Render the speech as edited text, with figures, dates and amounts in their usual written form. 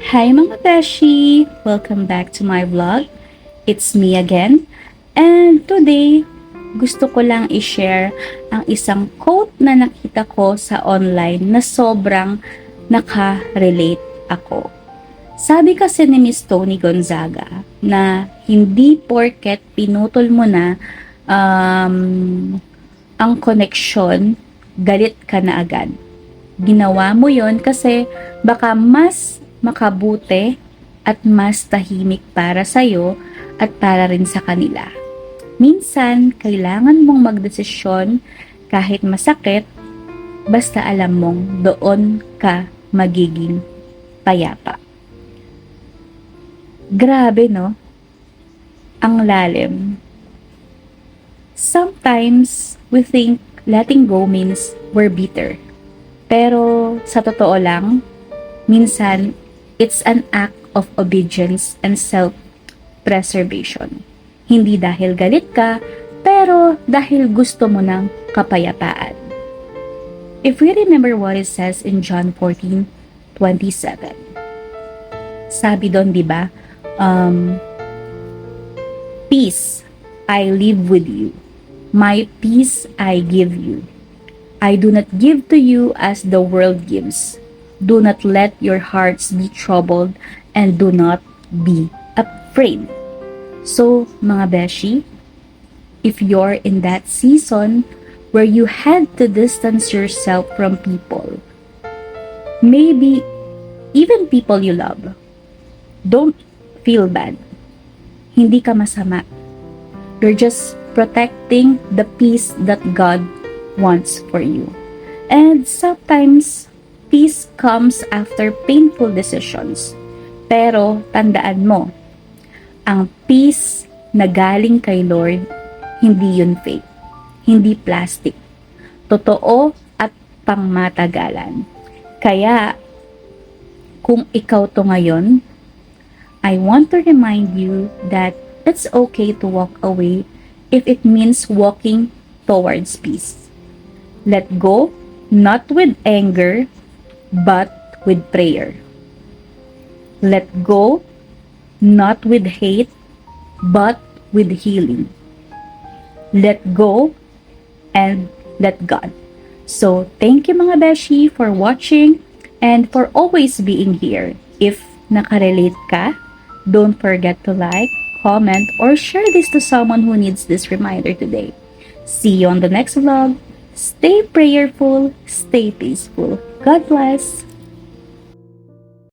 Hi mga beshi! Welcome back to my vlog. It's me again. And today, gusto ko lang i-share ang isang quote na nakita ko sa online na sobrang naka-relate ako. Sabi kasi ni Miss Tony Gonzaga na hindi porket pinutol mo na ang koneksyon, galit ka na agad. Ginawa mo yon kasi baka mas makabuti at mas tahimik para sa'yo at para rin sa kanila. Minsan, kailangan mong magdesisyon kahit masakit, basta alam mong doon ka magiging payapa. Grabe, no? Ang lalim. Sometimes, we think letting go means we're bitter. Pero sa totoo lang, minsan, it's an act of obedience and self-preservation. Hindi dahil galit ka, pero dahil gusto mo ng kapayapaan. If we remember what it says in John 14:27, sabi doon, di ba? Peace I leave with you. My peace I give you. I do not give to you as the world gives. Do not let your hearts be troubled and do not be afraid. So, mga beshi, if you're in that season where you had to distance yourself from people, maybe even people you love, don't feel bad. Hindi ka masama. You're just protecting the peace that God wants for you. And sometimes, peace comes after painful decisions. Pero tandaan mo, ang peace na galing kay Lord, hindi yun fake. Hindi plastic. Totoo at pangmatagalan. Kaya, kung ikaw to ngayon, I want to remind you that it's okay to walk away if it means walking towards peace. Let go, not with anger, but with prayer. Let go, not with hate, but with healing. Let go, and let God. So, thank you mga beshi for watching and for always being here. If nakarelate ka, don't forget to like, comment, or share this to someone who needs this reminder today. See you on the next vlog. Stay prayerful, stay peaceful. God bless.